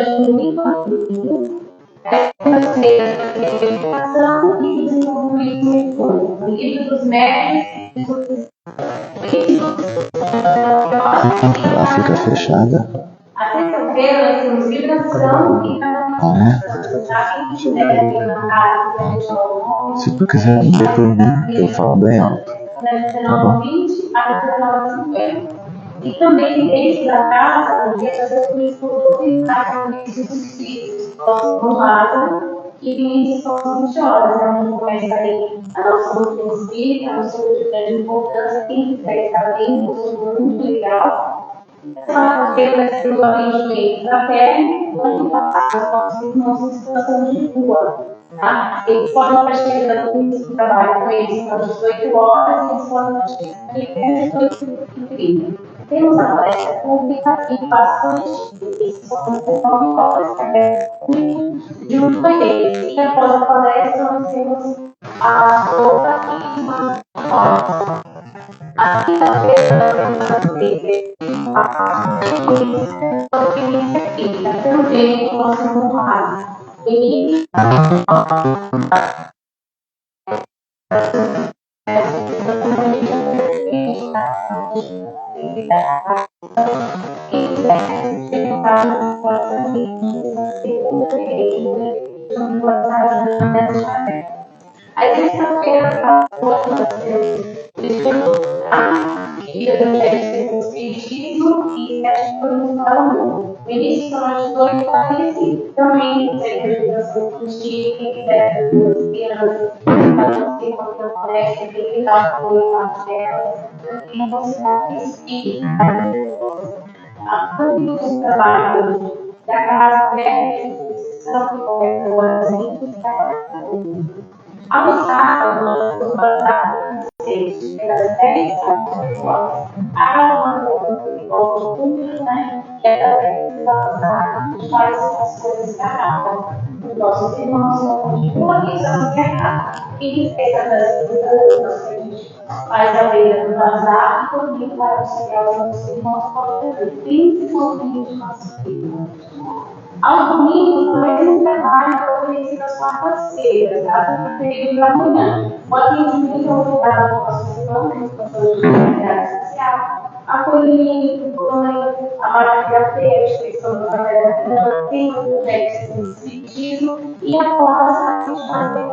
muito educação e desenvolvimento, o livro dos médicos, ela fica fechada. a terça-feira, os livros são Se tu quiser ler por mim, eu falo bem alto. Tá bom? 19h20 a 19h50. E também dentro da casa, porque as pessoas ficam nesses filhos, no lado, que tem só 20 horas, né? Onde começa aí a nossa luta espírita, a nossa luta de grande importância, quem quiser estar dentro, muito legal. Essa feira vai ser o atendimento da pele, quando passar os nossos situações de rua. Tá? Eles podem estar chegando com isso que trabalha com eles às 18 horas, e eles podem estar chegando às 18h30. Temos a palestra pública e bastante junto com eles. E após a palestra, nós temos a outra a quinta-feira também nós temos rádio. E a terça-feira espiritismo e no início são as duas parecidas. Também tem ajudação positiva, quem quiser ter palestra, tem que dar apoio à terra, e você o trabalho da casa ao sábado, nós vamos passar das 10 às 4 ao público, né? Que é também faz as coisas caradas. Os nossos irmãos são de uma visão que é e respeita das coisas que a gente faz a beira do bazar e também vai auxiliar os nossos irmãos principalmente os nossos irmãos. Aos domingos, também tem um trabalho para oferecer as quartas-feiras, tá? No período da manhã. O atendimento é obrigado ao nosso irmão, que é de comunidade social, acolhimento, banho, a maravilha instituição do trabalho, tem o projeto de espiritismo e a força de fazer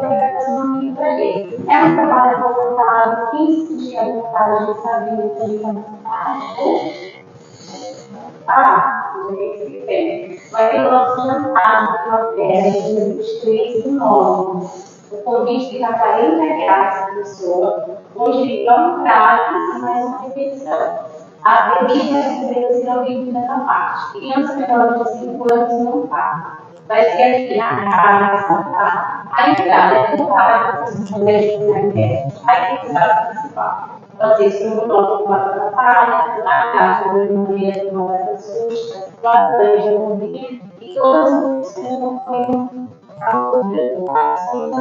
no domingo para ele. É um trabalho voltado, 15 dias de tarde, sabendo que vai ter o nosso jantar na festa, dia 23 de novembro. O convite fica R$40 por pessoa. Hoje é um prato e mais uma refeição. A bebida é reduzida nessa parte. Criança menor de 5 anos não paga. Vai ser aqui na casa, tá? A entrada é do lado, aí tem que participar. Vocês estão no nosso quadro da praia, na casa do Maria, no Maria Susta, laranja, e todas as pessoas vão ter a obrigação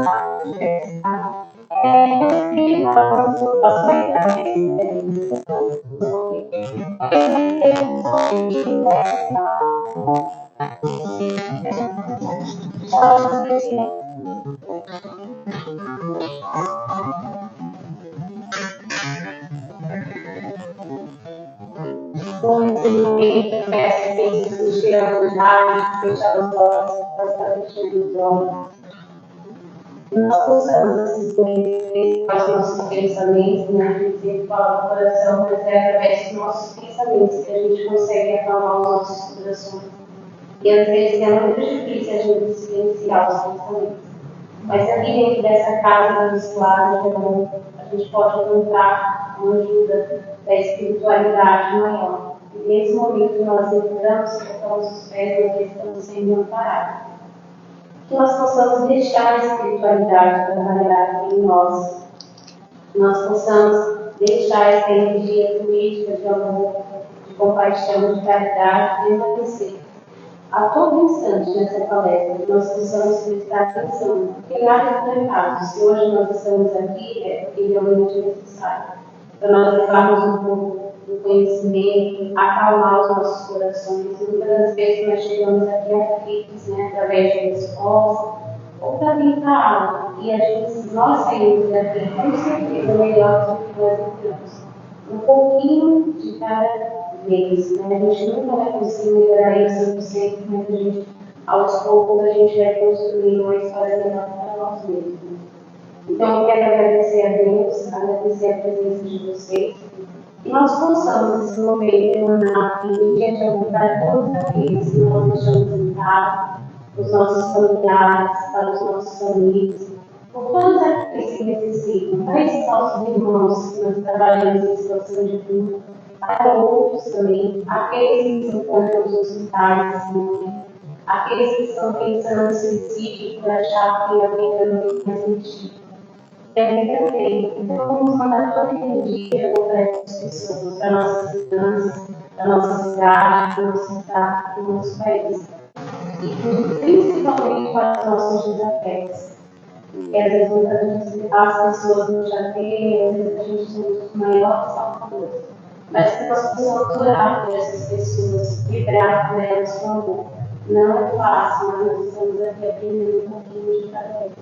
nós possamos assistir aos nossos pensamentos, né? A gente sempre fala do coração, mas é através dos nossos pensamentos que a gente consegue acalmar os nossos corações. E às vezes é muito difícil a gente silenciar os pensamentos. Mas aqui dentro dessa casa dos lados, a gente pode encontrar uma ajuda da espiritualidade maior. E nesse momento que nós entramos, colocamos os pés e estamos sendo amparados. Que nós possamos deixar a espiritualidade trabalhar em nós. Que nós possamos deixar essa energia política de amor, de compaixão, de caridade, permanecer a todo instante nessa palestra. Que nós possamos prestar atenção. Porque nada é errado. Se hoje nós estamos aqui, é porque realmente é necessário. Para nós levarmos um pouco do conhecimento, acalmar os nossos corações. Muitas das vezes nós chegamos aqui aflitos, né, através da resposta, ou para tentar algo, e nós saímos daqui com certeza melhor do que nós entramos. Um pouquinho de cada vez, né? A gente nunca vai conseguir melhorar isso 100%, mas a gente, aos poucos a gente vai construir uma história melhor para nós mesmos. Então eu quero agradecer a Deus, agradecer a presença de vocês, e nós possamos esse momento em dia de vontade todos aqueles que nós deixamos em casa, os nossos familiares, para os nossos amigos, por todos aqueles que necessitam, para esses nossos irmãos que nós trabalhamos em situação de vida, para outros também, aqueles que se encontram nos hospitais, aqueles que estão pensando em suicídio por achar que a vida não tem mais sentido. Então, vamos mandar toda energia para essas pessoas, para nossas crianças, para nossa cidade, para nosso estado, para o nosso país. E principalmente para os nossos desafetos. Porque às vezes muitas vezes as pessoas não já têm, às vezes a gente tem os maiores salvadores. Mas que nós possamos orar por essas pessoas, vibrar por elas com amor. Não é fácil, mas nós estamos aqui aprendendo um pouquinho de cada vez.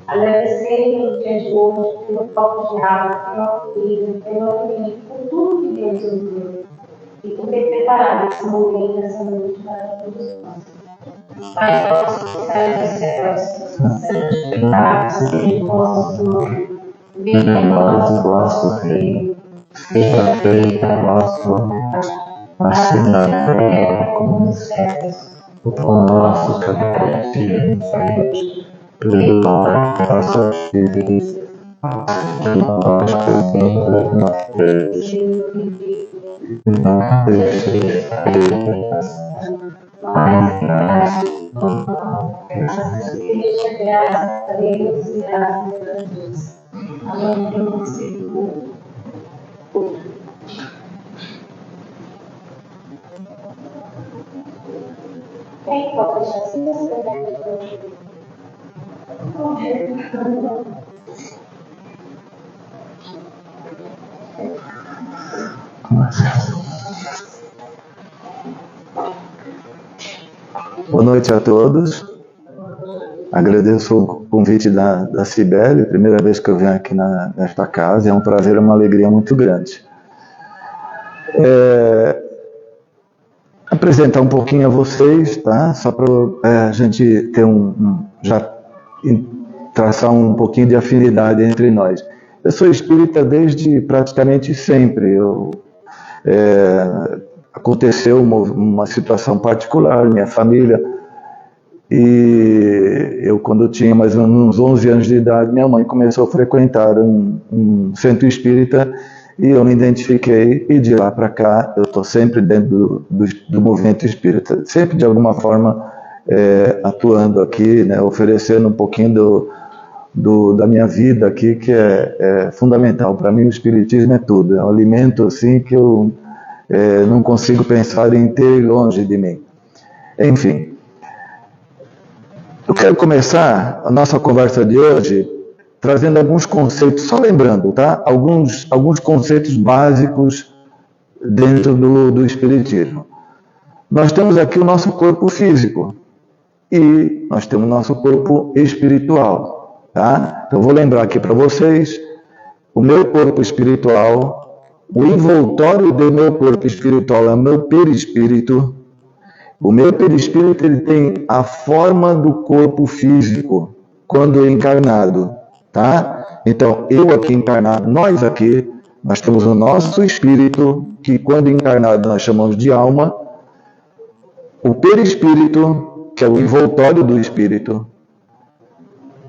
Agradecer pelo dia de hoje, pelo copo de água, pela comida, pelo alimento, por tudo que Deus nos deu. E por ter preparado esse momento, essa noite para todos nós. Pai nosso que está nos céus, santificado seja o vosso nome. Venha a nós o vosso reino. Seja feita a vossa vontade, assim na terra como nos céus. O pão nosso cada dia nos dai hoje. Perdoai nossas dívidas, assim nós perdoamos nossos débitos. E não deixeis cair em tentação, mas livrai-nos do mal. Deixa graças a Deus e graças a Deus. Amém. Quem pode deixar assim? Boa noite a todos. Agradeço o convite da Cibele, primeira vez que eu venho aqui nesta casa, é um prazer, uma alegria muito grande. Apresentar um pouquinho a vocês, tá? Só para a gente ter já traçar um pouquinho de afinidade entre nós. Eu sou espírita desde praticamente sempre. Aconteceu uma situação particular, minha família, e eu, quando eu tinha mais ou menos uns 11 anos de idade, minha mãe começou a frequentar um centro espírita, e eu me identifiquei, e de lá para cá eu estou sempre dentro do movimento espírita, sempre de alguma forma atuando aqui, né, oferecendo um pouquinho da minha vida aqui, que é fundamental. Para mim o espiritismo é tudo, é um alimento assim que eu não consigo pensar em ter longe de mim. Enfim, eu quero começar a nossa conversa de hoje trazendo alguns conceitos, só lembrando, tá? Alguns conceitos básicos dentro do espiritismo. Nós temos aqui o nosso corpo físico e nós temos o nosso corpo espiritual, tá? Então eu vou lembrar aqui para vocês, o meu corpo espiritual, o envoltório do meu corpo espiritual é o meu perispírito. O meu perispírito ele tem a forma do corpo físico quando encarnado, tá? Então, eu aqui encarnado, nós temos o nosso espírito, que quando encarnado nós chamamos de alma, o perispírito, que é o envoltório do espírito,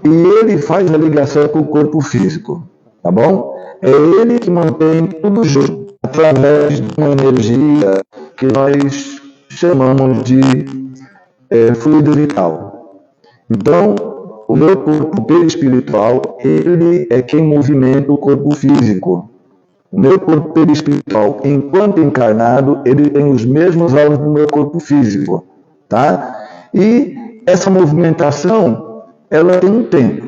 e ele faz a ligação com o corpo físico, tá bom? É ele que mantém tudo junto, através de uma energia que nós chamamos de fluido vital. Então, o meu corpo perispiritual, ele é quem movimenta o corpo físico. O meu corpo perispiritual, enquanto encarnado, ele tem os mesmos órgãos do meu corpo físico, tá? E essa movimentação, ela tem um tempo.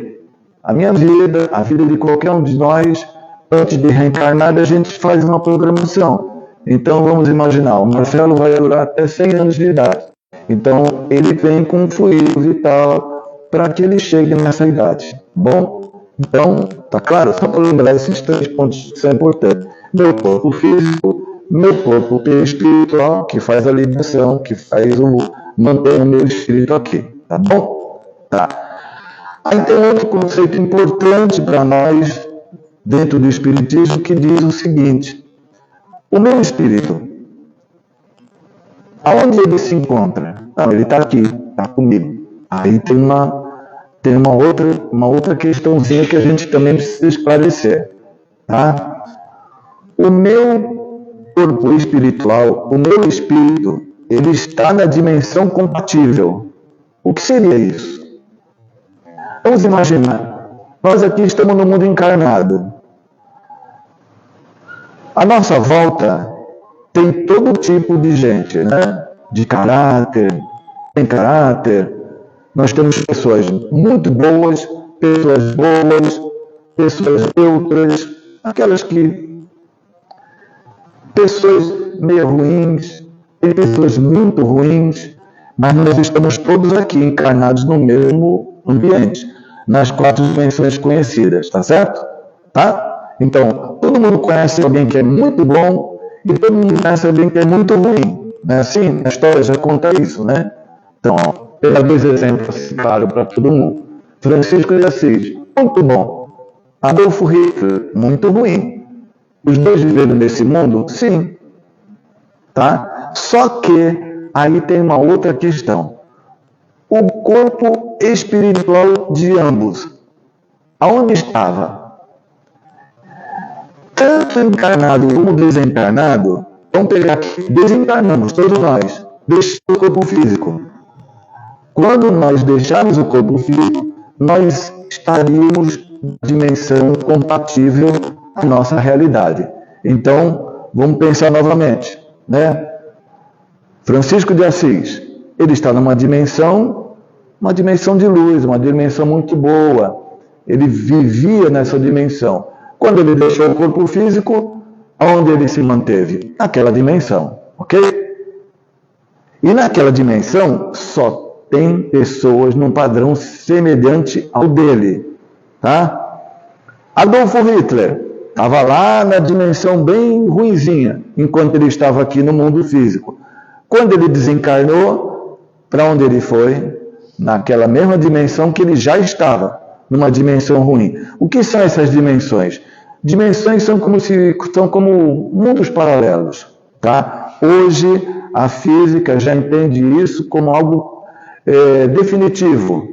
A minha vida, a vida de qualquer um de nós, antes de reencarnar, a gente faz uma programação. Então vamos imaginar, o Marcelo vai durar até 100 anos de idade. Então ele vem com um fluido vital para que ele chegue nessa idade. Bom, então, tá claro? Só para lembrar esses 3 pontos que são importantes. Meu corpo físico, meu corpo espiritual, que faz a liberação, que faz manter o meu espírito aqui. Tá bom? Tá. Aí tem outro conceito importante para nós, dentro do Espiritismo, que diz o seguinte: o meu espírito, aonde ele se encontra? Não, ele está aqui, está comigo. Aí tem uma outra questãozinha que a gente também precisa esclarecer. Tá? O meu corpo espiritual, o meu espírito, ele está na dimensão compatível. O que seria isso? Vamos imaginar, nós aqui estamos no mundo encarnado. À nossa volta tem todo tipo de gente, né? De caráter, tem caráter. Nós temos pessoas muito boas, pessoas neutras, aquelas que... pessoas meio ruins, tem pessoas muito ruins, mas nós estamos todos aqui encarnados no mesmo ambiente, nas 4 dimensões conhecidas, tá certo? Tá? Então, todo mundo conhece alguém que é muito bom e todo mundo conhece alguém que é muito ruim. Não é assim? Na história já conta isso, né? Então, pega 2 exemplos, claro, para todo mundo. Francisco de Assis, muito bom. Adolfo Hitler, muito ruim. Os 2 viveram nesse mundo? Sim. Tá? Só que aí tem uma outra questão. O corpo espiritual de ambos, aonde estava? Tanto encarnado como desencarnado, vamos pegar aqui, desencarnamos, todos nós, deixamos o corpo físico. Quando nós deixarmos o corpo físico, nós estaríamos na dimensão compatível à nossa realidade. Então, vamos pensar novamente, né? Francisco de Assis, ele está numa dimensão de luz, uma dimensão muito boa. Ele vivia nessa dimensão. Quando ele deixou o corpo físico, aonde ele se manteve? Naquela dimensão, ok? E naquela dimensão só tem pessoas num padrão semelhante ao dele, tá? Adolfo Hitler estava lá na dimensão bem ruinzinha, enquanto ele estava aqui no mundo físico. Quando ele desencarnou, para onde ele foi? Naquela mesma dimensão que ele já estava, numa dimensão ruim. O que são essas dimensões? Dimensões são como mundos paralelos, tá? Hoje a física já entende isso como algo definitivo.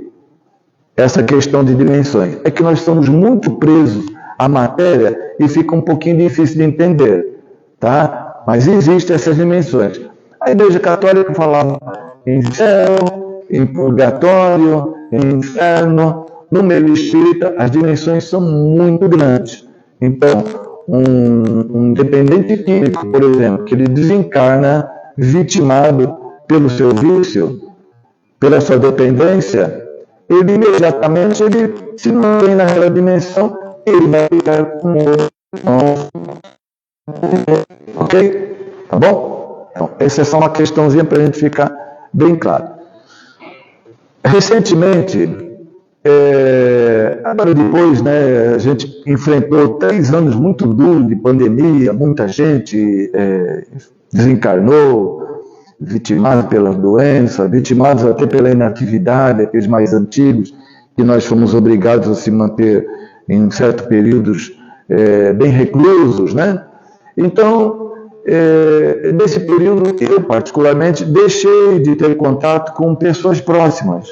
Essa questão de dimensões é que nós estamos muito presos à matéria e fica um pouquinho difícil de entender, tá? Mas existem essas dimensões. A Igreja Católica falava em céu, em purgatório, em inferno. No meio espírita, as dimensões são muito grandes. Então, um dependente químico, por exemplo, que ele desencarna vitimado pelo seu vício, pela sua dependência, ele imediatamente se mantém naquela dimensão, ele vai ficar com outro. Ok? Tá bom? Então, essa é só uma questãozinha para a gente ficar bem claro. Recentemente, agora depois, né, a gente enfrentou 3 anos muito duros de pandemia, muita gente desencarnou, vitimados pela doença, vitimados até pela inatividade, aqueles mais antigos, que nós fomos obrigados a se manter em certos períodos bem reclusos, né? Então, nesse período, eu particularmente deixei de ter contato com pessoas próximas.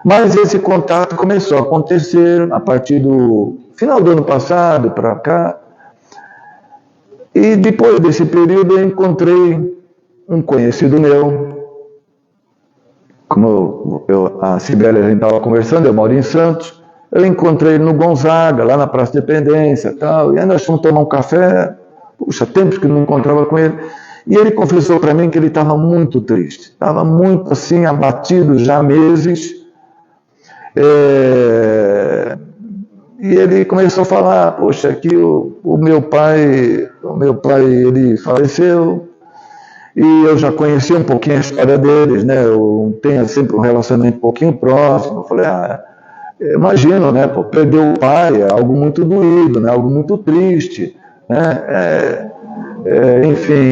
Mas esse contato começou a acontecer a partir do final do ano passado para cá. E depois desse período eu encontrei um conhecido meu, como a Cibele, a gente estava conversando, eu moro em Santos, eu encontrei ele no Gonzaga, lá na Praça Dependência e tal, e aí nós fomos tomar um café, puxa, tempos que não encontrava com ele, e ele confessou para mim que ele estava muito triste, estava muito assim, abatido já há meses, E ele começou a falar, poxa, que o meu pai ele faleceu, e eu já conhecia um pouquinho a história deles, né? Eu tenho sempre um relacionamento um pouquinho próximo. Eu falei, imagino, né? Pô, perder o pai é algo muito doído, né? Algo muito triste, né? Enfim,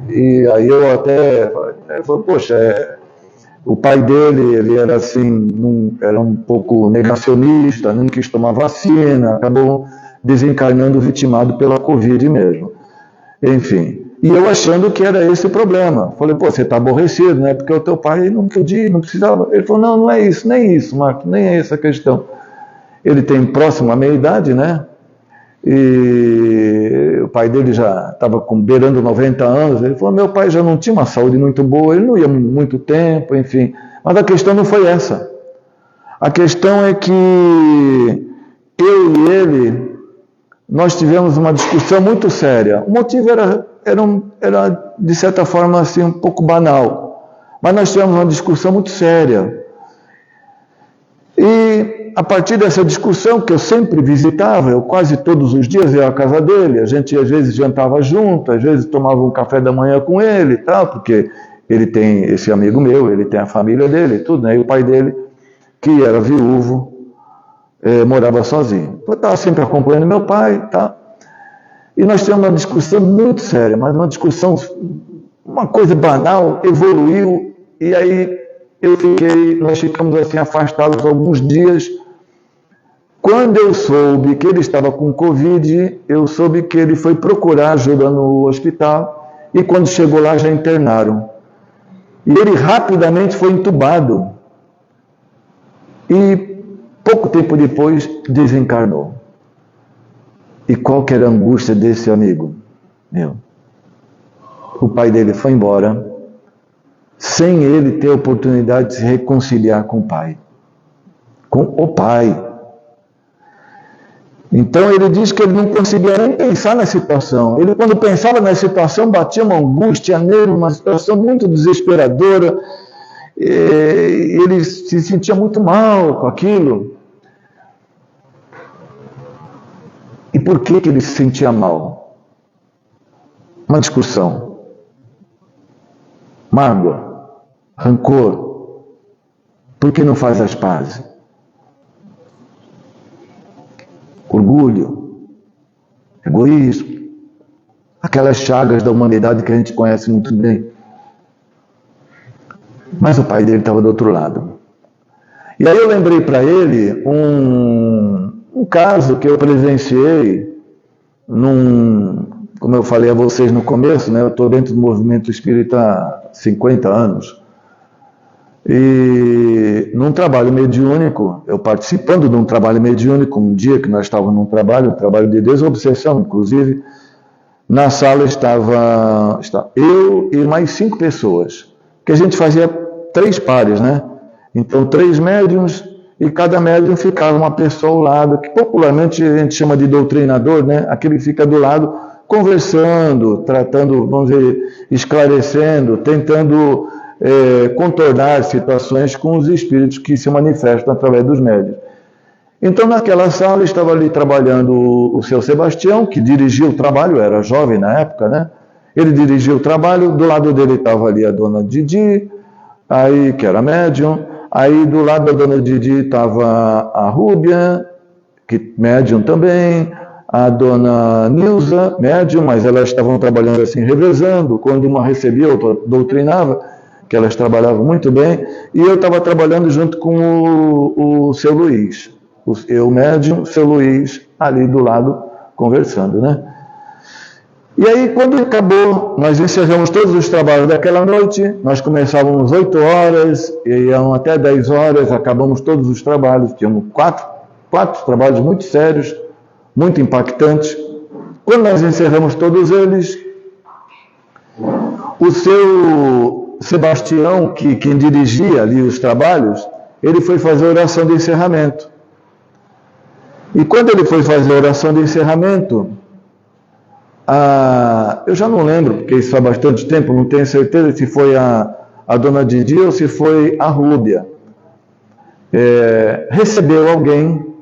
e aí eu até falei, poxa, o pai dele, ele era assim, era um pouco negacionista, não quis tomar vacina, acabou desencarnando vitimado pela Covid mesmo. Enfim, e eu achando que era esse o problema. Falei, pô, você está aborrecido, né? Porque o teu pai não podia, não precisava. Ele falou, não é isso, nem isso, Marcos, nem é essa a questão. Ele tem próximo à meia-idade, né? E o pai dele já estava beirando 90 anos. Ele falou, meu pai já não tinha uma saúde muito boa, ele não ia muito tempo, enfim. Mas a questão não foi essa. A questão é que eu e ele, nós tivemos uma discussão muito séria. O motivo era de certa forma, assim, um pouco banal. Mas nós tivemos uma discussão muito séria. E a partir dessa discussão, que eu sempre visitava, eu quase todos os dias ia à casa dele, a gente às vezes jantava junto, às vezes tomava um café da manhã com ele e tal, porque ele tem esse amigo meu, ele tem a família dele e tudo, né? E o pai dele, que era viúvo, morava sozinho. Eu estava sempre acompanhando meu pai e tal. E nós tivemos uma discussão muito séria, mas uma discussão, uma coisa banal, evoluiu, e aí nós ficamos assim afastados alguns dias. Quando eu soube que ele estava com Covid, eu soube que ele foi procurar ajuda no hospital, e quando chegou lá já internaram. E ele rapidamente foi entubado, e pouco tempo depois desencarnou. E qual que era a angústia desse amigo? O pai dele foi embora, sem ele ter a oportunidade de se reconciliar com o pai. Com o pai. Então ele diz que ele não conseguia nem pensar na situação. Ele, quando pensava na situação, batia uma angústia nele, uma situação muito desesperadora. Ele se sentia muito mal com aquilo. E por que ele se sentia mal? Uma discussão, mágoa, rancor. Por que não faz as pazes? Orgulho, egoísmo, aquelas chagas da humanidade que a gente conhece muito bem. Mas o pai dele estava do outro lado. E aí eu lembrei para ele um caso que eu presenciei como eu falei a vocês no começo, né, eu estou dentro do movimento espírita há 50 anos. E num trabalho mediúnico, eu participando de um trabalho mediúnico, um dia que nós estávamos num trabalho de desobsessão, inclusive, na sala estava eu e mais 5 pessoas, que a gente fazia 3 pares, né? Então 3 médiums, e cada médium ficava uma pessoa ao lado, que popularmente a gente chama de doutrinador, né? Aquele que fica do lado conversando, tratando, vamos dizer, esclarecendo, tentando contornar situações com os espíritos que se manifestam através dos médiuns. Então naquela sala estava ali trabalhando o seu Sebastião, que dirigia o trabalho, era jovem na época, né? Ele dirigia o trabalho, do lado dele estava ali a dona Didi, aí, que era médium, aí do lado da dona Didi estava a Rúbia, que médium também, a dona Nilza, médium, mas elas estavam trabalhando assim, revezando, quando uma recebia, outra doutrinava, que elas trabalhavam muito bem, e eu estava trabalhando junto com o seu Luiz, eu médium, o seu Luiz, ali do lado, conversando, né? E aí, quando acabou, nós encerramos todos os trabalhos daquela noite, nós começávamos 8 horas, e iam até 10 horas, acabamos todos os trabalhos, tínhamos quatro trabalhos muito sérios, muito impactantes. Quando nós encerramos todos eles, o seu Sebastião, quem dirigia ali os trabalhos, ele foi fazer a oração de encerramento. E quando ele foi fazer a oração de encerramento, eu já não lembro, porque isso há bastante tempo, não tenho certeza se foi a dona Didi ou se foi a Rúbia. Recebeu alguém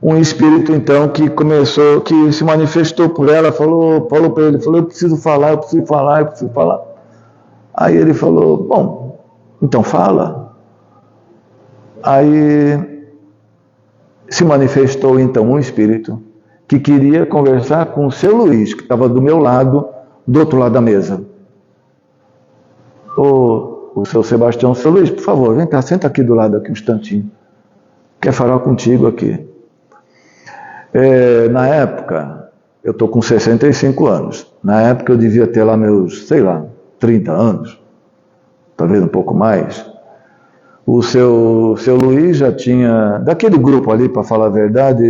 um espírito então que se manifestou por ela, falou para ele, eu preciso falar. Aí ele falou, bom, então fala. Aí se manifestou então um espírito que queria conversar com o seu Luiz, que estava do meu lado, do outro lado da mesa. O seu Sebastião, seu Luiz, por favor, vem cá, senta aqui do lado, aqui um instantinho. Quer falar contigo aqui. Na época, eu estou com 65 anos. Na época eu devia ter lá meus, 30 anos. Talvez um pouco mais. O seu Luiz já tinha, daquele grupo ali, para falar a verdade,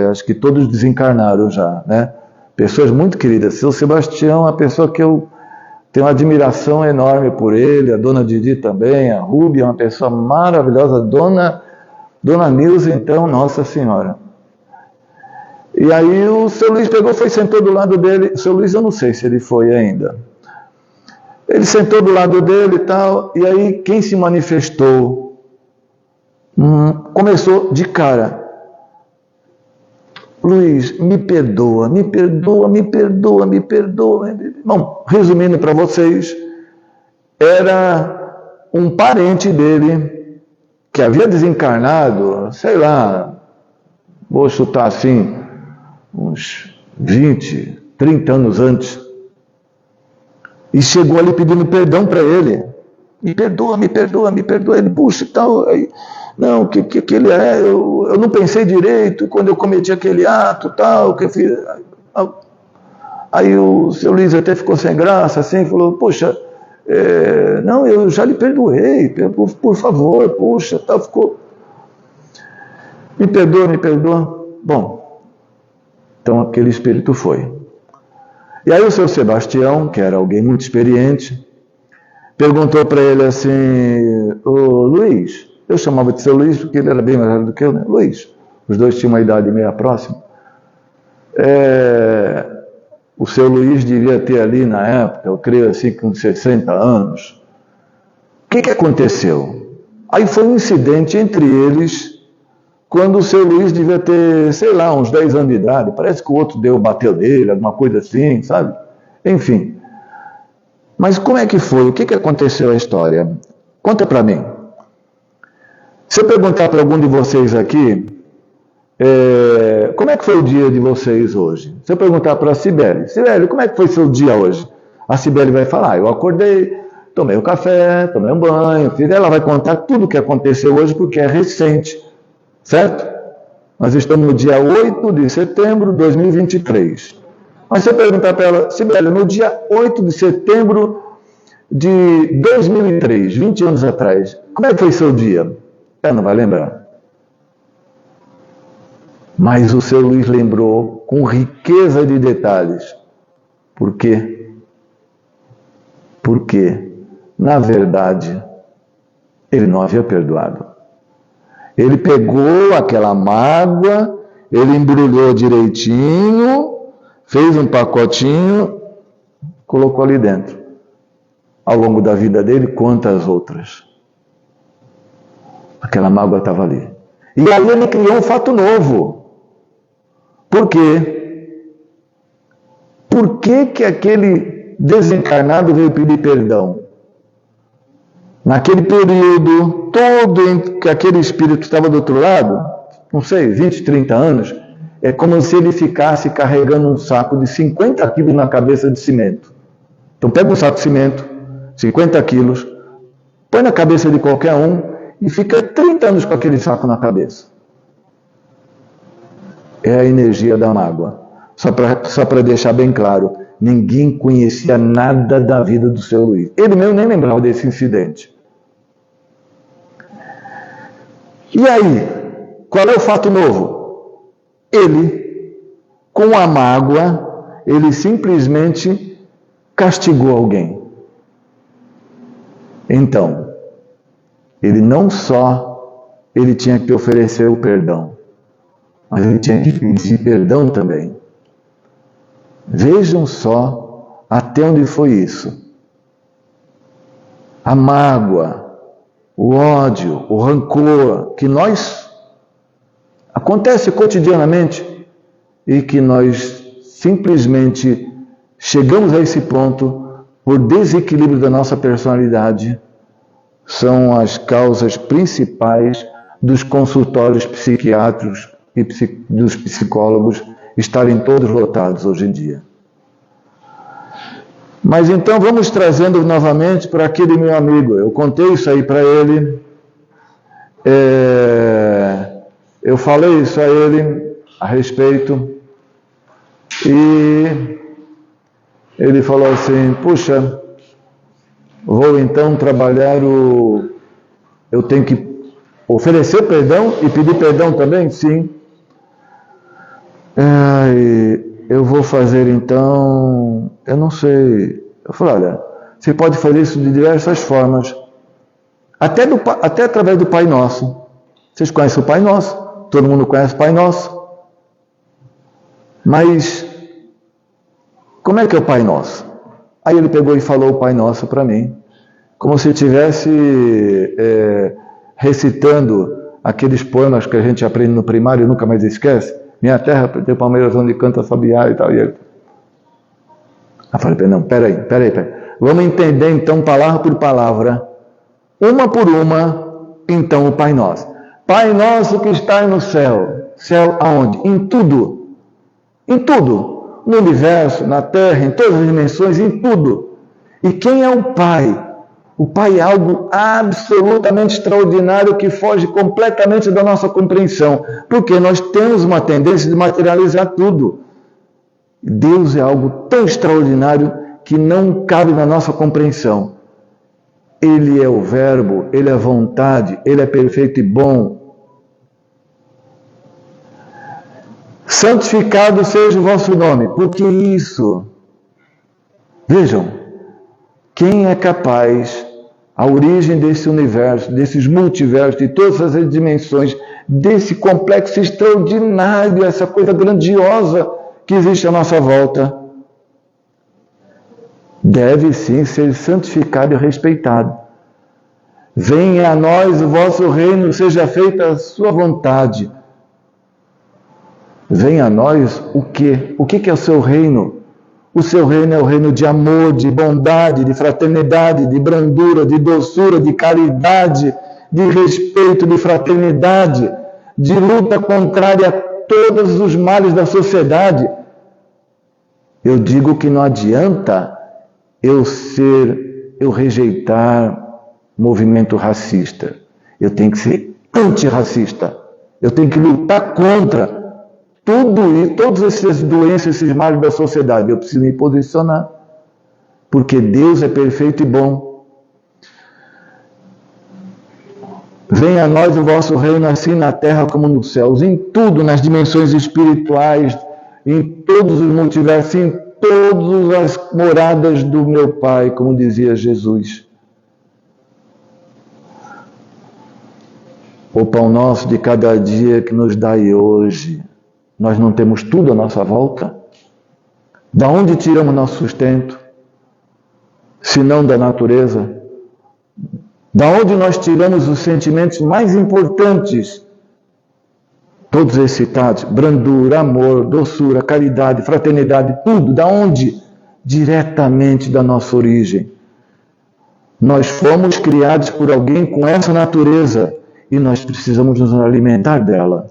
acho que todos desencarnaram já, né? Pessoas muito queridas. Seu Sebastião é uma pessoa que eu tenho uma admiração enorme por ele, a dona Didi também, a Ruby é uma pessoa maravilhosa, dona Nilza, então, Nossa Senhora. E aí o seu Luiz pegou, sentou do lado dele. O seu Luiz eu não sei se ele foi ainda. Ele sentou do lado dele e tal, e aí quem se manifestou começou de cara. Luiz, me perdoa. Bom, resumindo para vocês, era um parente dele que havia desencarnado, vou chutar assim, uns 20, 30 anos antes, e chegou ali pedindo perdão para ele. Me perdoa. Ele, puxa e tal. Aí, não, que ele é, eu não pensei direito quando eu cometi aquele ato, tal, que eu fiz. Aí o seu Luiz até ficou sem graça, assim, falou, poxa, não, eu já lhe perdoei, por favor, poxa, tal, ficou. Me perdoa. Bom, então aquele espírito foi. E aí o seu Sebastião, que era alguém muito experiente, perguntou para ele assim, ô Luiz, eu chamava de seu Luiz porque ele era bem mais velho do que eu, né? Luiz, os dois tinham uma idade meio próxima. O seu Luiz devia ter ali na época, eu creio assim, com 60 anos. O que aconteceu? Aí foi um incidente entre eles, quando o seu Luiz devia ter, uns 10 anos de idade. Parece que o outro bateu nele, alguma coisa assim, sabe? Enfim. Mas como é que foi? O que aconteceu a história? Conta para mim. Se eu perguntar para algum de vocês aqui, como é que foi o dia de vocês hoje? Se eu perguntar para a Cibele, como é que foi seu dia hoje? A Cibele vai falar, eu acordei, tomei um café, tomei um banho, ela vai contar tudo o que aconteceu hoje porque é recente, certo? Nós estamos no dia 8 de setembro de 2023. Mas se eu perguntar para ela, Cibele, no dia 8 de setembro de 2003, 20 anos atrás, como é que foi seu dia? Ela não vai lembrar. Mas o seu Luiz lembrou com riqueza de detalhes. Por quê? Porque, na verdade, ele não havia perdoado. Ele pegou aquela mágoa, ele embrulhou direitinho, fez um pacotinho, colocou ali dentro. Ao longo da vida dele, quantas outras? Aquela mágoa estava ali. E aí ele criou um fato novo. Por quê? Por que aquele desencarnado veio pedir perdão? Naquele período todo em que aquele espírito estava do outro lado, não sei, 20, 30 anos, é como se ele ficasse carregando um saco de 50 quilos na cabeça de cimento. Então pega um saco de cimento, 50 quilos, põe na cabeça de qualquer um e fica 30 anos com aquele saco na cabeça. É a energia da mágoa. Só para deixar bem claro, ninguém conhecia nada da vida do seu Luiz. Ele mesmo nem lembrava desse incidente. E aí, qual é o fato novo? Ele, com a mágoa, ele simplesmente castigou alguém. Então, ele não só tinha que oferecer o perdão, mas ele tinha que pedir perdão também. Vejam só até onde foi isso. A mágoa, o ódio, o rancor que nós acontece cotidianamente e que nós simplesmente chegamos a esse ponto por desequilíbrio da nossa personalidade, são as causas principais dos consultórios psiquiátricos e dos psicólogos estarem todos lotados hoje em dia. Mas então vamos trazendo novamente para aquele meu amigo. Eu contei isso aí para ele. Eu falei isso a ele a respeito. E ele falou assim, puxa, vou então trabalhar eu tenho que oferecer perdão e pedir perdão também? Sim. Eu vou fazer então, eu não sei. Eu falei, olha, você pode fazer isso de diversas formas. Até através do Pai Nosso. Vocês conhecem o Pai Nosso? Todo mundo conhece o Pai Nosso. Mas, como é que é o Pai Nosso? Aí ele pegou e falou o Pai Nosso para mim. Como se estivesse recitando aqueles poemas que a gente aprende no primário e nunca mais esquece. Minha terra, teu Palmeiras onde canta sabiá e tal. E ele... Eu falei, não, peraí. Vamos entender então palavra por palavra, uma por uma, então o Pai Nosso. Pai Nosso que está no céu. Céu aonde? Em tudo. Em tudo. No universo, na terra, em todas as dimensões, em tudo. E quem é o Pai? O Pai é algo absolutamente extraordinário que foge completamente da nossa compreensão, porque nós temos uma tendência de materializar tudo. Deus é algo tão extraordinário que não cabe na nossa compreensão. Ele é o Verbo, Ele é a vontade, Ele é perfeito e bom. Santificado seja o vosso nome. Por que isso? Vejam. Quem é capaz, a origem desse universo, desses multiversos, de todas as dimensões, desse complexo extraordinário, essa coisa grandiosa que existe à nossa volta, deve sim ser santificado e respeitado. Venha a nós o vosso reino, seja feita a sua vontade. Venha a nós o quê? O que é o seu reino? O seu reino é o reino de amor, de bondade, de fraternidade, de brandura, de doçura, de caridade, de respeito, de fraternidade, de luta contrária a todos os males da sociedade. Eu digo que não adianta eu rejeitar movimento racista. Eu tenho que ser antirracista. Eu tenho que lutar contra todas essas doenças, esses males da sociedade. Eu preciso me posicionar, porque Deus é perfeito e bom. Venha a nós o vosso reino, assim na terra como nos céus, em tudo, nas dimensões espirituais, em todos os multiversos, em todas as moradas do meu Pai, como dizia Jesus. O pão nosso de cada dia que nos dai hoje. Nós não temos tudo à nossa volta? Da onde tiramos nosso sustento? Se não da natureza? Da onde nós tiramos os sentimentos mais importantes? Todos excitados, brandura, amor, doçura, caridade, fraternidade, tudo. Da onde? Diretamente da nossa origem. Nós fomos criados por alguém com essa natureza e nós precisamos nos alimentar dela.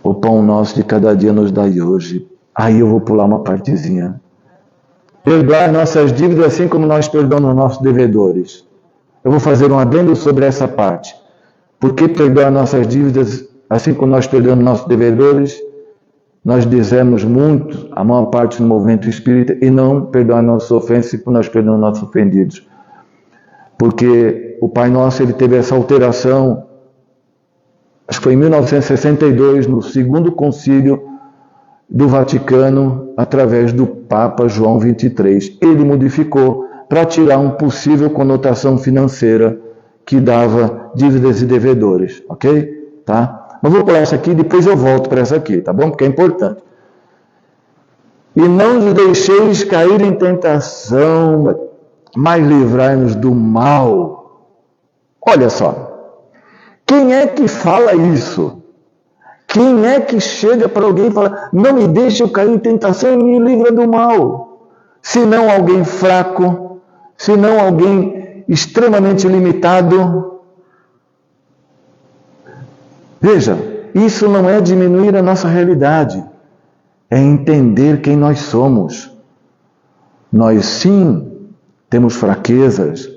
O pão nosso de cada dia nos dai hoje. Aí eu vou pular uma partezinha. Perdoar nossas dívidas assim como nós perdoamos nossos devedores. Eu vou fazer um adendo sobre essa parte. Por que perdoar nossas dívidas assim como nós perdoamos nossos devedores? Nós dizemos muito, a maior parte do movimento espírita, e não perdoar nossas ofensas como nós perdoamos nossos ofendidos. Porque o Pai Nosso ele teve essa alteração. Acho que foi em 1962, no segundo concílio do Vaticano, através do Papa João XXIII. Ele modificou para tirar uma possível conotação financeira que dava dívidas e devedores, ok? Tá? Mas vou pular essa aqui e depois eu volto para essa aqui, tá bom? Porque é importante. E não nos deixeis cair em tentação, mas livrai-nos do mal. Olha só. Quem é que fala isso? Quem é que chega para alguém e fala, não me deixe eu cair em tentação e me livra do mal? Se não alguém fraco, se não alguém extremamente limitado. Veja, isso não é diminuir a nossa realidade, é entender quem nós somos. Nós sim temos fraquezas,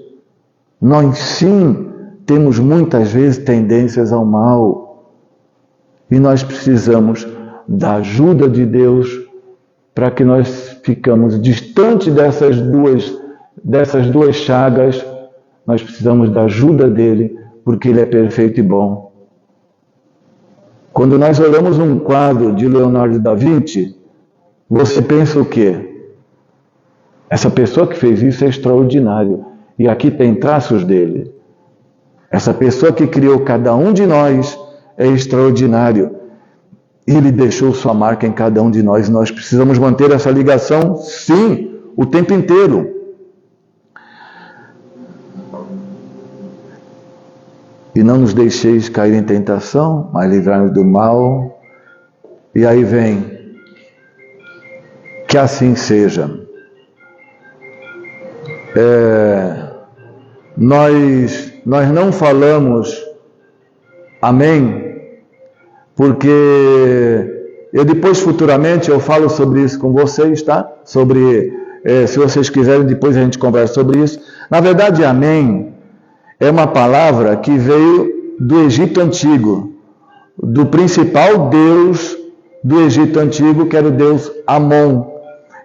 nós sim temos muitas vezes tendências ao mal, e nós precisamos da ajuda de Deus para que nós ficamos distante dessas duas chagas. Nós precisamos da ajuda dele, porque ele é perfeito e bom. Quando nós olhamos um quadro de Leonardo da Vinci, você pensa o quê? Essa pessoa que fez isso é extraordinário. E aqui tem traços dele. Essa pessoa que criou cada um de nós é extraordinário. Ele deixou sua marca em cada um de nós. Nós precisamos manter essa ligação, sim, o tempo inteiro. E não nos deixeis cair em tentação, mas livrai-nos do mal. E aí vem, que assim seja. Nós não falamos amém, porque eu depois futuramente eu falo sobre isso com vocês, tá? Se vocês quiserem, depois a gente conversa sobre isso. Na verdade, amém é uma palavra que veio do Egito Antigo, do principal deus do Egito Antigo, que era o deus Amon.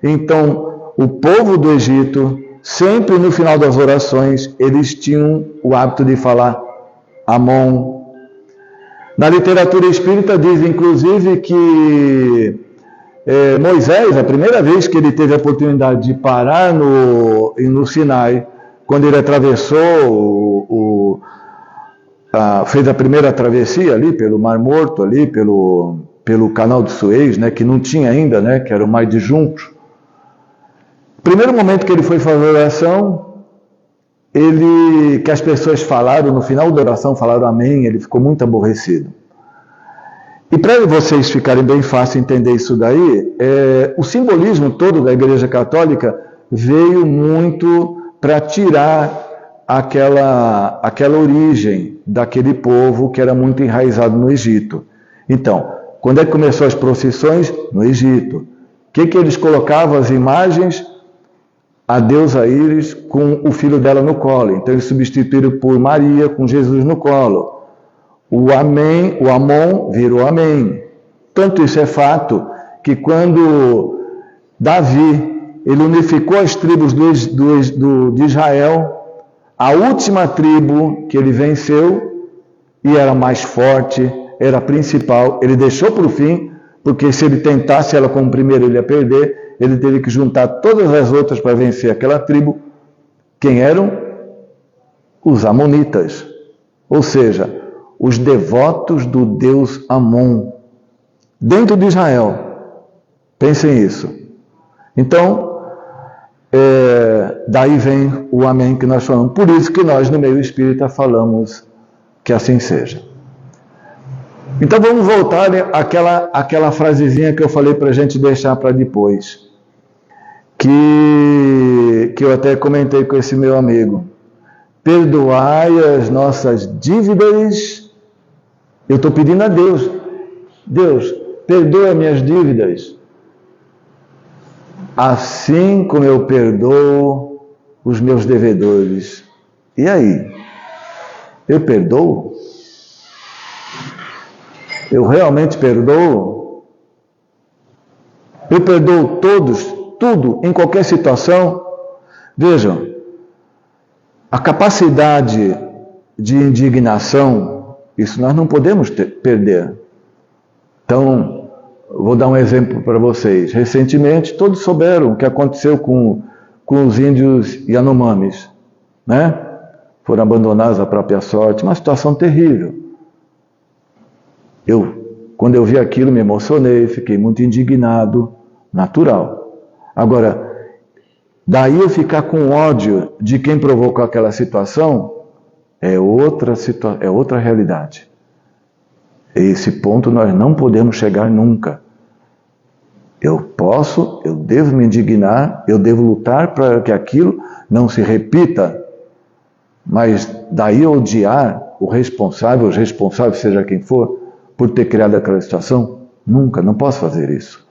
Então, o povo do Egito, sempre no final das orações, eles tinham o hábito de falar Amon. Na literatura espírita diz, inclusive, que Moisés, a primeira vez que ele teve a oportunidade de parar no Sinai, quando ele atravessou, fez a primeira travessia ali pelo Mar Morto, ali pelo Canal de Suez, né, que não tinha ainda, né, que era o Mar de Junco. Primeiro momento que ele foi fazer a oração, que as pessoas falaram, no final da oração falaram amém, ele ficou muito aborrecido. E para vocês ficarem bem fácil entender isso daí, o simbolismo todo da Igreja Católica veio muito para tirar aquela origem daquele povo que era muito enraizado no Egito. Então, quando é que começou as procissões? No Egito. O que eles colocavam as imagens? A deusa Íris com o filho dela no colo. Então eles substituíram por Maria com Jesus no colo. O Amon virou Amém. Tanto isso é fato que quando Davi ele unificou as tribos de Israel, a última tribo que ele venceu, e era mais forte, era a principal, ele deixou para o fim, porque se ele tentasse ela como primeiro ele ia perder, ele teve que juntar todas as outras para vencer aquela tribo. Quem eram? Os Amonitas, ou seja, os devotos do deus Amon, dentro de Israel. Pensem isso. Então, daí vem o amém que nós falamos. Por isso que nós no meio espírita falamos que assim seja. Então vamos voltar àquela frasezinha que eu falei para a gente deixar para depois. Que eu até comentei com esse meu amigo. Perdoai as nossas dívidas. Eu estou pedindo a Deus. Deus, perdoa minhas dívidas. Assim como eu perdoo os meus devedores. E aí? Eu perdoo? Eu realmente perdoo? Eu perdoo todos, tudo, em qualquer situação? Vejam, a capacidade de indignação, isso nós não podemos perder. Então, vou dar um exemplo para vocês. Recentemente, todos souberam o que aconteceu com os índios Yanomamis, né? Foram abandonados à própria sorte, uma situação terrível. Quando eu vi aquilo, me emocionei, fiquei muito indignado, natural. Agora, daí eu ficar com ódio de quem provocou aquela situação, é outra situação, é outra realidade. A esse ponto nós não podemos chegar nunca. Eu devo me indignar, eu devo lutar para que aquilo não se repita, mas daí odiar o responsável seja quem for, por ter criado aquela situação, nunca, não posso fazer isso.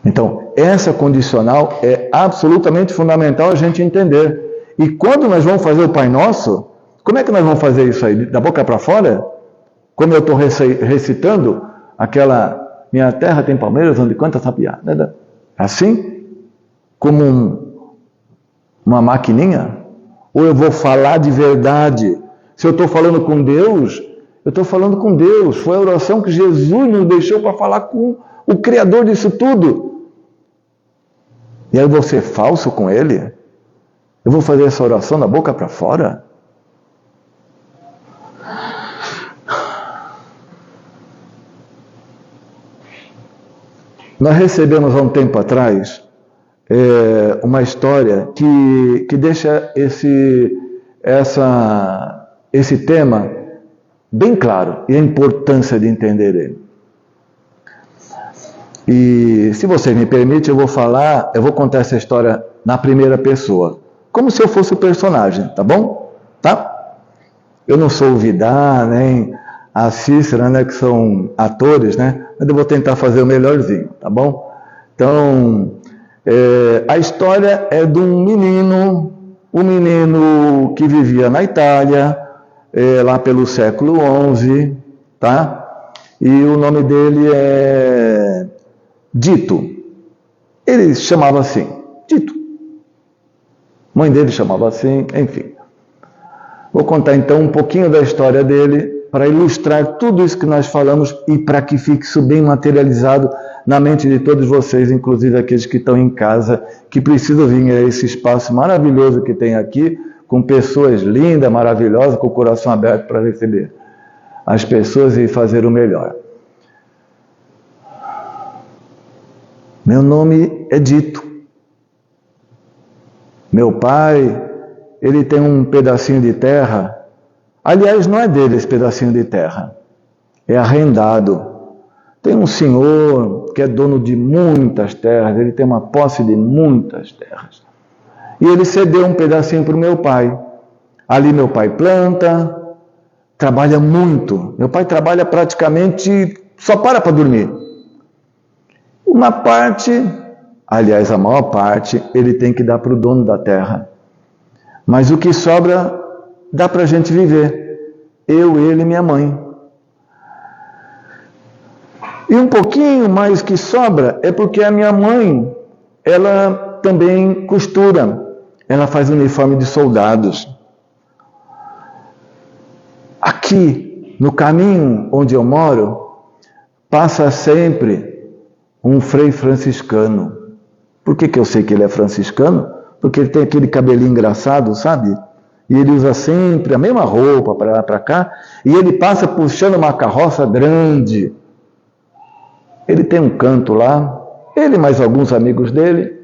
Então, essa condicional é absolutamente fundamental a gente entender. E quando nós vamos fazer o Pai Nosso, como é que nós vamos fazer isso aí? Da boca para fora? Como eu estou recitando aquela... Minha terra tem palmeiras onde canta sabiá. Assim? Como uma maquininha? Ou eu vou falar de verdade? Se eu estou falando com Deus, eu estou falando com Deus. Foi a oração que Jesus nos deixou para falar com o Criador disso tudo. E aí eu vou ser falso com Ele? Eu vou fazer essa oração da boca para fora? Nós recebemos há um tempo atrás uma história que deixa esse tema bem claro e a importância de entender ele. E se vocês me permitem, eu vou contar essa história na primeira pessoa, como se eu fosse o personagem, tá bom? Tá? Eu não sou o Vidar, nem a Cícera, né, que são atores, né? Mas eu vou tentar fazer o melhorzinho, tá bom? Então, a história é de um menino que vivia na Itália, lá pelo século XI, tá? E o nome dele é Dito. Ele chamava assim, Dito. Mãe dele chamava assim, enfim. Vou contar então um pouquinho da história dele, para ilustrar tudo isso que nós falamos e para que fique isso bem materializado na mente de todos vocês, inclusive aqueles que estão em casa, que precisam vir a esse espaço maravilhoso que tem aqui, com pessoas lindas, maravilhosas, com o coração aberto para receber as pessoas e fazer o melhor. Meu nome é Dito. Meu pai, ele tem um pedacinho de terra. Aliás, não é dele esse pedacinho de terra, é arrendado. Tem um senhor que é dono de muitas terras, ele tem uma posse de muitas terras. E ele cedeu um pedacinho para o meu pai. Ali meu pai planta, trabalha muito. Meu pai trabalha praticamente, só para dormir. Uma parte, aliás, a maior parte, ele tem que dar para o dono da terra. Mas o que sobra, dá para a gente viver. Eu, ele e minha mãe. E um pouquinho mais que sobra é porque a minha mãe, ela também costura. Ela faz uniforme de soldados. Aqui, no caminho onde eu moro, passa sempre um frei franciscano. Por que eu sei que ele é franciscano? Porque ele tem aquele cabelinho engraçado, sabe? E ele usa sempre a mesma roupa para lá para cá. E ele passa puxando uma carroça grande. Ele tem um canto lá. Ele e mais alguns amigos dele.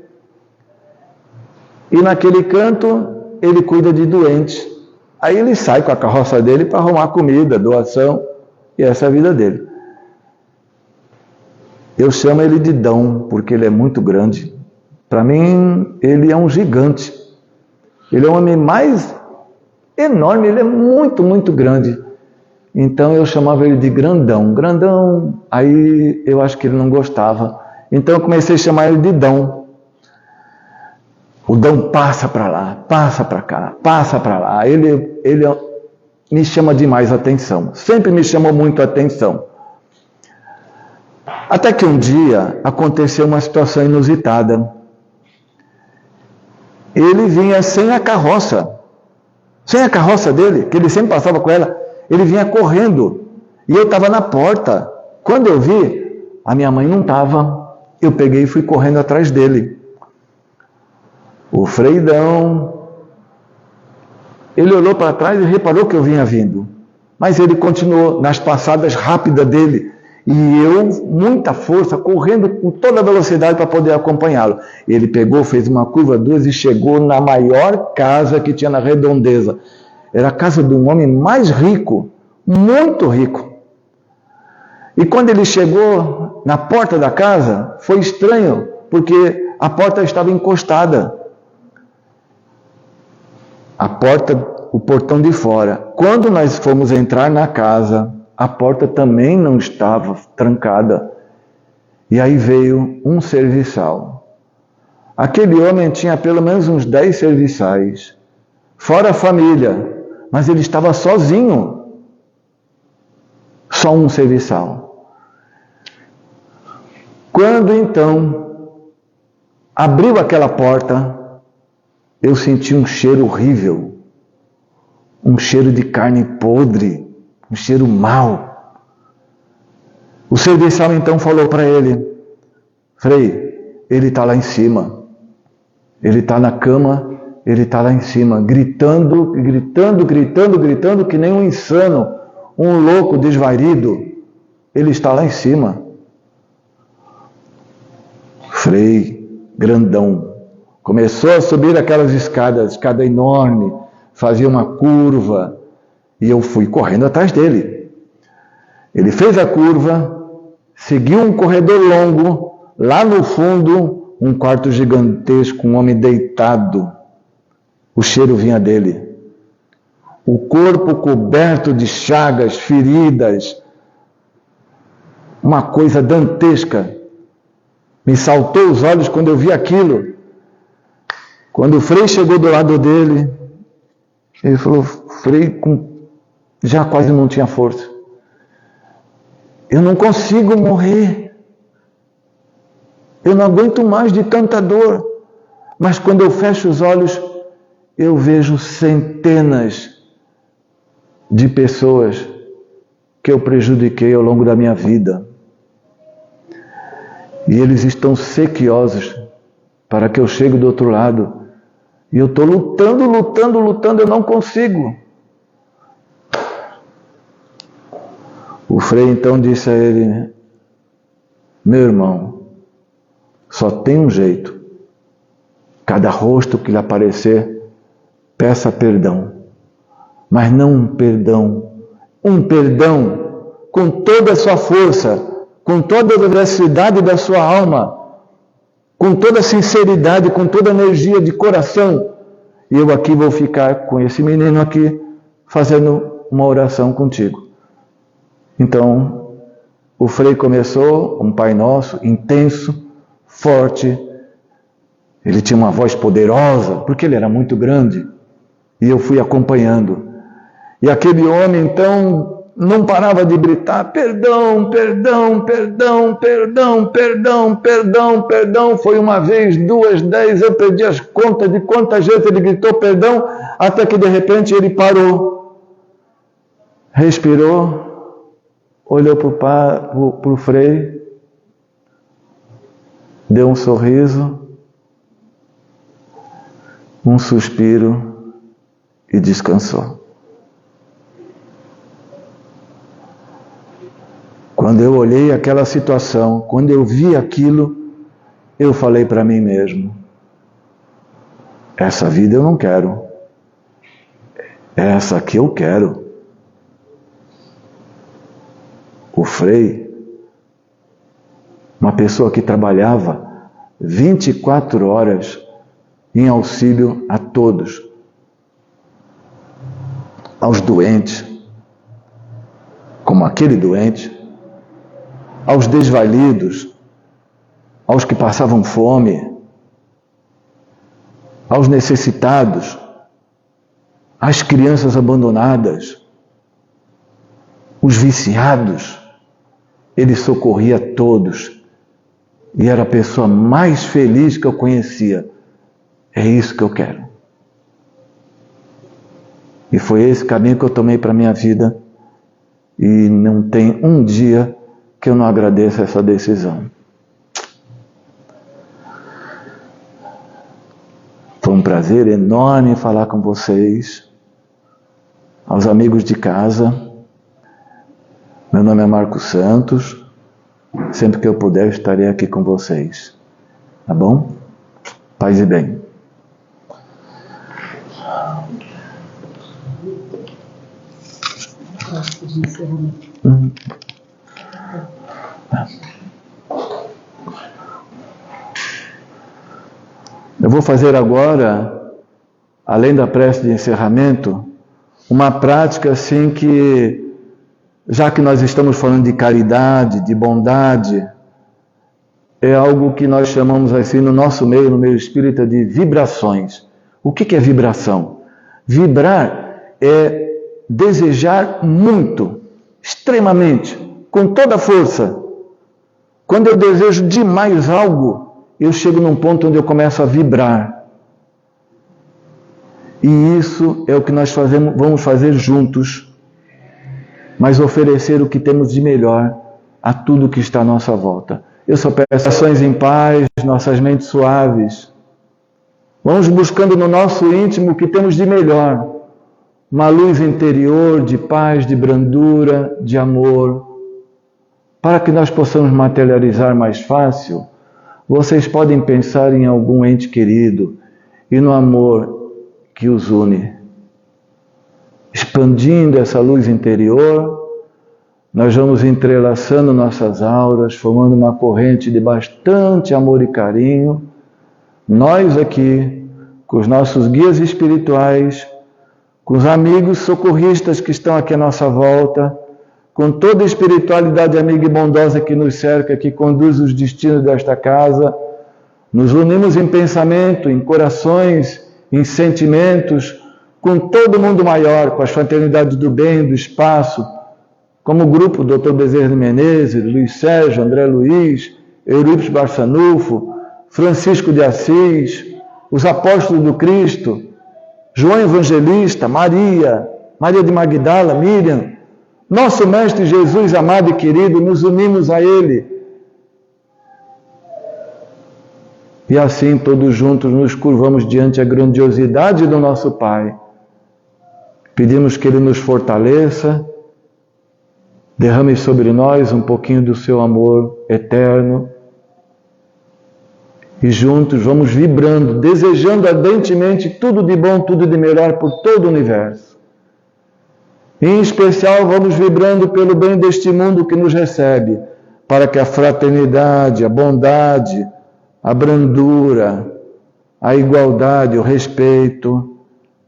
E naquele canto, ele cuida de doentes. Aí ele sai com a carroça dele para arrumar comida, doação. E essa é a vida dele. Eu chamo ele de Dão, porque ele é muito grande. Para mim, ele é um gigante. Ele é o homem mais enorme, ele é muito, muito grande. Então eu chamava ele de Grandão. Grandão, aí eu acho que ele não gostava. Então eu comecei a chamar ele de Dão. O Dão passa para lá, passa para cá, passa para lá. Ele me chama demais a atenção. Sempre me chamou muito a atenção. Até que um dia aconteceu uma situação inusitada. Ele vinha sem a carroça dele, que ele sempre passava com ela, ele vinha correndo, e eu estava na porta. Quando eu vi, a minha mãe não estava, eu peguei e fui correndo atrás dele. O freidão, ele olhou para trás e reparou que eu vinha vindo, mas ele continuou nas passadas rápidas dele, e eu, muita força, correndo com toda a velocidade para poder acompanhá-lo. Ele pegou, fez uma curva 2 e chegou na maior casa que tinha na redondeza. Era a casa de um homem mais rico, muito rico. E quando ele chegou na porta da casa, foi estranho, porque a porta estava encostada. A porta, o portão de fora. Quando nós fomos entrar na casa, a porta também não estava trancada. E aí veio um serviçal. Aquele homem tinha pelo menos uns 10 serviçais, fora a família, mas ele estava sozinho. Só um serviçal. Quando então abriu aquela porta, eu senti um cheiro horrível, um cheiro de carne podre, um cheiro mau. O serviçal então falou para ele: Frei, ele está lá em cima, ele está na cama, ele está lá em cima, gritando, que nem um insano, um louco desvairido, ele está lá em cima. Frei, grandão, começou a subir aquelas escadas, escada enorme, fazia uma curva, e eu fui correndo atrás dele. Ele fez a curva, seguiu um corredor longo, lá no fundo, um quarto gigantesco, um homem deitado. O cheiro vinha dele. O corpo coberto de chagas, feridas, uma coisa dantesca. Me saltou os olhos quando eu vi aquilo. Quando o Frei chegou do lado dele, ele falou: Frei, já quase não tinha força. Eu não consigo morrer. Eu não aguento mais de tanta dor. Mas quando eu fecho os olhos, eu vejo centenas de pessoas que eu prejudiquei ao longo da minha vida. E eles estão sequiosos para que eu chegue do outro lado. E eu estou lutando, eu não consigo. O Frei então disse a ele: meu irmão, só tem um jeito. Cada rosto que lhe aparecer, peça perdão. Mas não um perdão com toda a sua força, com toda a veracidade da sua alma, com toda a sinceridade, com toda a energia de coração. E eu aqui vou ficar com esse menino aqui, fazendo uma oração contigo. Então, o Frei começou um Pai Nosso intenso, forte. Ele tinha uma voz poderosa, porque ele era muito grande. E eu fui acompanhando. E aquele homem, então, não parava de gritar: perdão, perdão, perdão, perdão, perdão, perdão, perdão. Foi uma vez, 2, 10, eu perdi as contas de quantas vezes ele gritou perdão, até que de repente ele parou, respirou, olhou para o Frei, deu um sorriso, um suspiro e descansou. Quando eu olhei aquela situação, quando eu vi aquilo, eu falei para mim mesmo: essa vida eu não quero, essa aqui eu quero. O Frei, uma pessoa que trabalhava 24 horas em auxílio a todos, aos doentes, como aquele doente, aos desvalidos, aos que passavam fome, aos necessitados, às crianças abandonadas, os viciados. Ele socorria todos e era a pessoa mais feliz que eu conhecia. É isso que eu quero. E foi esse caminho que eu tomei para a minha vida, e não tem um dia que eu não agradeço essa decisão. Foi um prazer enorme falar com vocês, aos amigos de casa. Meu nome é Marcos Santos. Sempre que eu puder, estarei aqui com vocês. Tá bom? Paz e bem. prece de encerramento. Eu vou fazer agora, além da prece de encerramento, uma prática assim que, já que nós estamos falando de caridade, de bondade, é algo que nós chamamos assim no nosso meio, no meio espírita, de vibrações. O que é vibração? Vibrar é desejar muito, extremamente, com toda a força. Quando eu desejo demais algo, eu chego num ponto onde eu começo a vibrar. E isso é o que nós vamos fazer juntos, mas oferecer o que temos de melhor a tudo que está à nossa volta. Eu só peço ações em paz, nossas mentes suaves. Vamos buscando no nosso íntimo o que temos de melhor. Uma luz interior de paz, de brandura, de amor. Para que nós possamos materializar mais fácil, vocês podem pensar em algum ente querido e no amor que os une. Expandindo essa luz interior, nós vamos entrelaçando nossas auras, formando uma corrente de bastante amor e carinho. Nós aqui, com os nossos guias espirituais, com os amigos socorristas que estão aqui à nossa volta, com toda a espiritualidade amiga e bondosa que nos cerca, que conduz os destinos desta casa, nos unimos em pensamento, em corações, em sentimentos, com todo mundo maior, com as fraternidades do bem, do espaço, como o grupo Dr. Bezerra de Menezes, Luiz Sérgio, André Luiz, Eurípides Barçanufo, Francisco de Assis, os apóstolos do Cristo, João Evangelista, Maria de Magdala, Miriam, nosso Mestre Jesus amado e querido, nos unimos a Ele. E assim, todos juntos, nos curvamos diante a grandiosidade do nosso Pai. Pedimos que Ele nos fortaleça, derrame sobre nós um pouquinho do seu amor eterno. E juntos vamos vibrando, desejando ardentemente tudo de bom, tudo de melhor por todo o universo. Em especial, vamos vibrando pelo bem deste mundo que nos recebe, para que a fraternidade, a bondade, a brandura, a igualdade, o respeito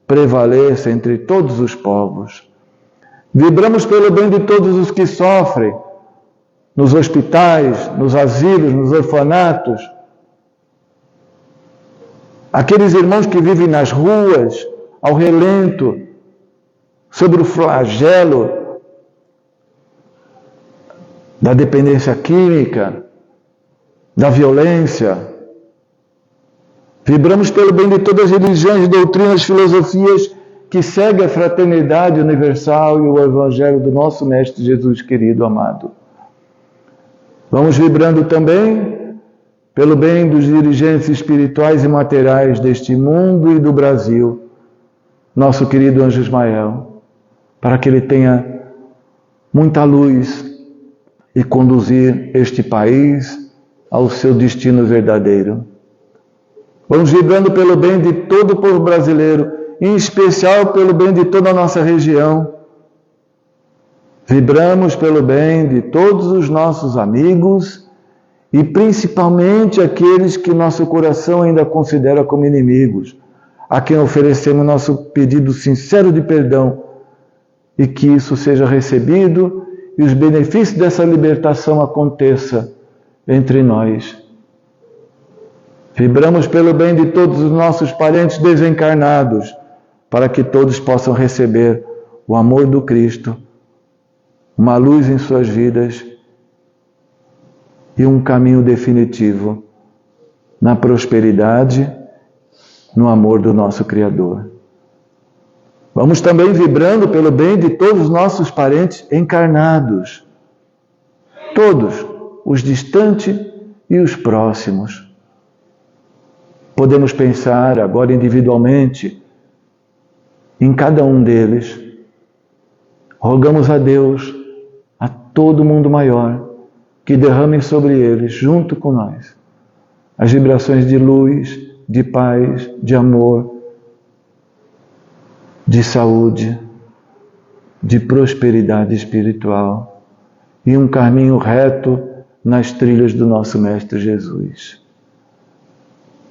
prevaleça entre todos os povos. Vibramos pelo bem de todos os que sofrem, nos hospitais, nos asilos, nos orfanatos, aqueles irmãos que vivem nas ruas, ao relento, sobre o flagelo da dependência química, da violência. Vibramos pelo bem de todas as religiões, doutrinas, filosofias que seguem a fraternidade universal e o Evangelho do nosso Mestre Jesus querido, amado. Vamos vibrando também pelo bem dos dirigentes espirituais e materiais deste mundo e do Brasil, nosso querido Anjo Ismael, para que ele tenha muita luz e conduzir este país ao seu destino verdadeiro. Vamos vibrando pelo bem de todo o povo brasileiro, em especial pelo bem de toda a nossa região. Vibramos pelo bem de todos os nossos amigos e principalmente aqueles que nosso coração ainda considera como inimigos, a quem oferecemos nosso pedido sincero de perdão e que isso seja recebido e os benefícios dessa libertação aconteça entre nós. Vibramos pelo bem de todos os nossos parentes desencarnados, para que todos possam receber o amor do Cristo, uma luz em suas vidas e um caminho definitivo na prosperidade, no amor do nosso Criador. Vamos também vibrando pelo bem de todos os nossos parentes encarnados, todos, os distantes e os próximos. Podemos pensar agora individualmente em cada um deles. Rogamos a Deus, a todo mundo maior, que derrame sobre eles, junto com nós, as vibrações de luz, de paz, de amor, de saúde, de prosperidade espiritual e um caminho reto nas trilhas do nosso Mestre Jesus.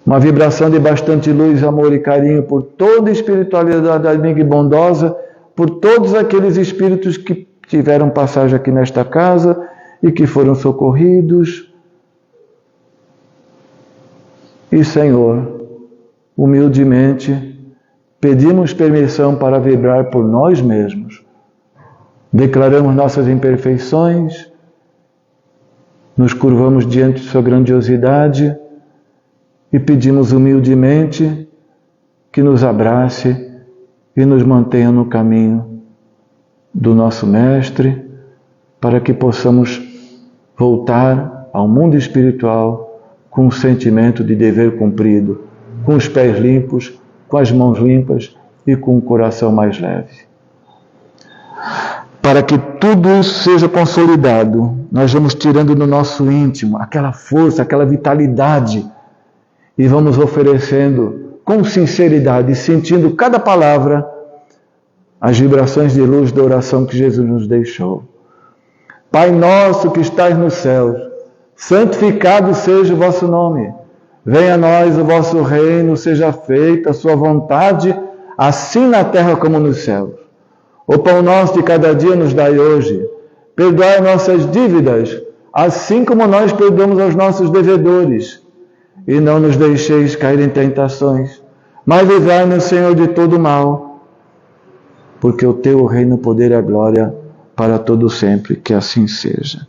Uma vibração de bastante luz, amor e carinho por toda a espiritualidade amiga e bondosa, por todos aqueles espíritos que tiveram passagem aqui nesta casa e que foram socorridos. E, Senhor, humildemente, pedimos permissão para vibrar por nós mesmos. Declaramos nossas imperfeições, nos curvamos diante de sua grandiosidade e pedimos humildemente que nos abrace e nos mantenha no caminho do nosso Mestre, para que possamos voltar ao mundo espiritual com um sentimento de dever cumprido, com os pés limpos, com as mãos limpas e com o coração mais leve. Para que tudo isso seja consolidado, nós vamos tirando do nosso íntimo aquela força, aquela vitalidade e vamos oferecendo com sinceridade, sentindo cada palavra, as vibrações de luz da oração que Jesus nos deixou. Pai nosso que estais nos céus, santificado seja o vosso nome. Venha a nós o vosso reino, seja feita a sua vontade, assim na terra como nos céus. O pão nosso de cada dia nos dai hoje. Perdoai nossas dívidas, assim como nós perdoamos aos nossos devedores. E não nos deixeis cair em tentações, mas livrai-nos, Senhor, de todo mal. Porque o teu reino, o poder e a glória para todo sempre, que assim seja.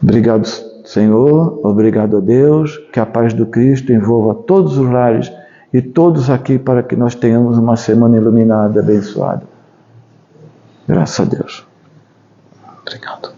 Obrigado, Senhor, obrigado a Deus, que a paz do Cristo envolva todos os lares e todos aqui para que nós tenhamos uma semana iluminada, abençoada. Graças a Deus. Obrigado.